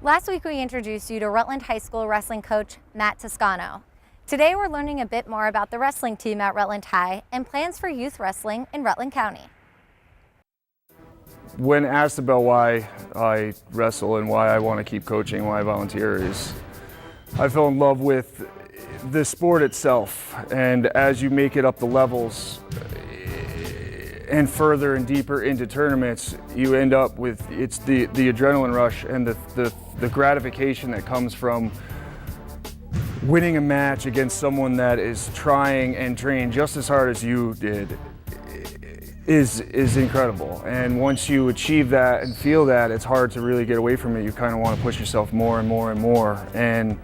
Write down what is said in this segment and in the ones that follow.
Last week we introduced you to Rutland High School wrestling coach Matt Toscano. Today we're learning a bit more about the wrestling team at Rutland High and plans for youth wrestling in Rutland County. When asked about why I wrestle and why I want to keep coaching, why I volunteer, I fell in love with the sport itself. And as you make it up the levels and further and deeper into tournaments, you end up with the adrenaline rush and the gratification that comes from winning a match against someone that is trying and trained just as hard as you did is incredible. And once you achieve that and feel that, it's hard to really get away from it. You kind of want to push yourself more and more and more. And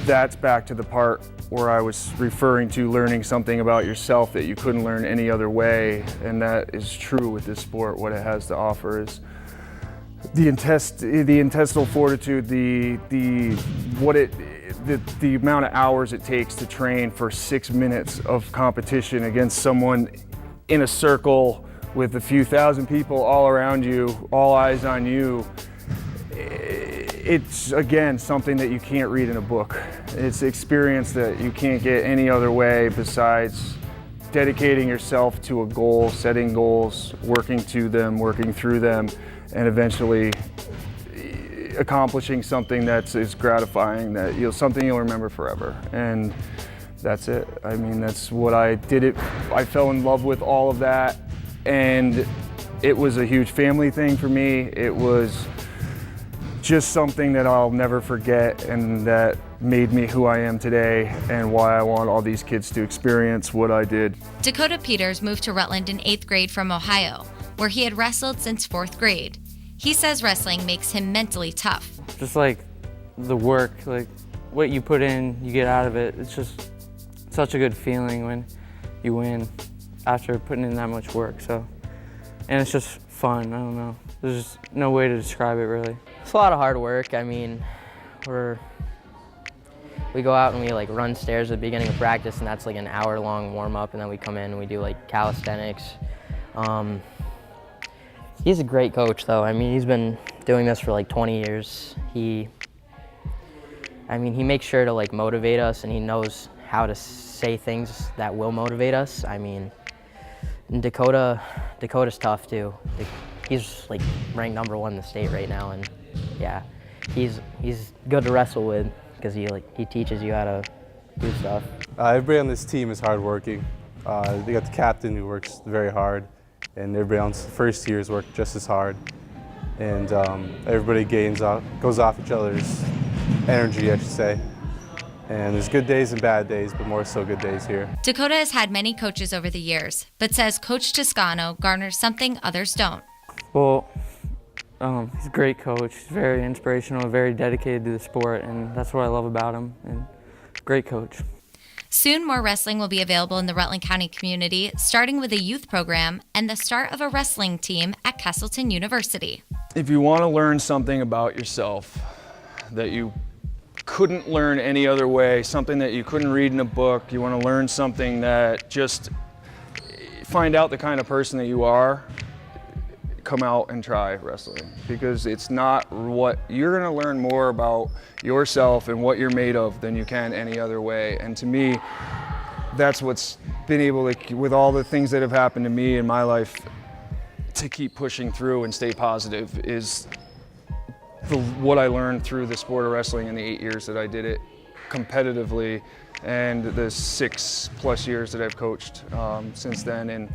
that's back to the part where I was referring to learning something about yourself that you couldn't learn any other way. And that is true with this sport. What it has to offer is the intestinal fortitude, the amount of hours it takes to train for 6 minutes of competition against someone in a circle with a few thousand people all around you, all eyes on you. It's, again, something that you can't read in a book. It's experience that you can't get any other way besides dedicating yourself to a goal, setting goals, working to them, working through them, and eventually accomplishing something that's as gratifying, something you'll remember forever. And that's it. I mean, that's what I did. I fell in love with all of that, and it was a huge family thing for me. It was just something that I'll never forget, and that made me who I am today and why I want all these kids to experience what I did. Dakota Peters moved to Rutland in 8th grade from Ohio, where he had wrestled since 4th grade. He says wrestling makes him mentally tough. Just like the work, like what you put in, you get out of it. It's just such a good feeling when you win after putting in that much work. So, and it's just fun. I don't know. There's just no way to describe it really. It's a lot of hard work. I mean, we go out and we like run stairs at the beginning of practice, and that's like an hour-long warm-up, and then we come in and we do like calisthenics. He's a great coach, though. I mean, he's been doing this for like 20 years. He makes sure to like motivate us, and he knows how to say things that will motivate us. I mean, Dakota's tough too. He's like ranked #1 in the state right now, and yeah, he's good to wrestle with because he teaches you how to do stuff. Everybody on this team is hardworking. They got the captain who works very hard, and everybody on the first years work just as hard. And everybody goes off each other's energy, I should say. And there's good days and bad days, but more so good days here. Dakota has had many coaches over the years, but says Coach Toscano garners something others don't. Well, he's a great coach. He's very inspirational, very dedicated to the sport, and that's what I love about him. And great coach. Soon, more wrestling will be available in the Rutland County community, starting with a youth program and the start of a wrestling team at Castleton University. If you want to learn something about yourself that you couldn't learn any other way, something that you couldn't read in a book, you want to learn something that just find out the kind of person that you are, come out and try wrestling, because it's not what you're going to learn more about yourself and what you're made of than you can any other way. And to me, that's what's been able to, with all the things that have happened to me in my life, to keep pushing through and stay positive is what I learned through the sport of wrestling in the 8 years that I did it competitively, and the 6+ years that I've coached since then. And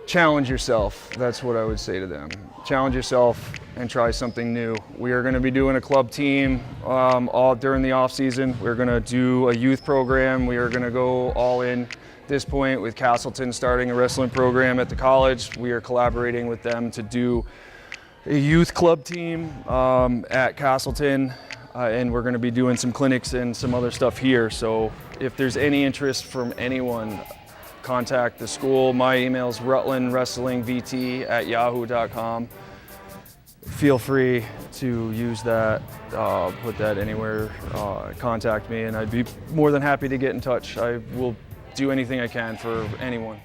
challenge yourself. That's what I would say to them. Challenge yourself and try something new. We are going to be doing a club team all during the off season. We're going to do a youth program. We are going to go all in at this point with Castleton starting a wrestling program at the college. We are collaborating with them to do a youth club team at Castleton, and we're going to be doing some clinics and some other stuff here. So if there's any interest from anyone, contact the school. My email is rutlandwrestlingvt@yahoo.com. Feel free to use that, put that anywhere, contact me, and I'd be more than happy to get in touch. I will do anything I can for anyone.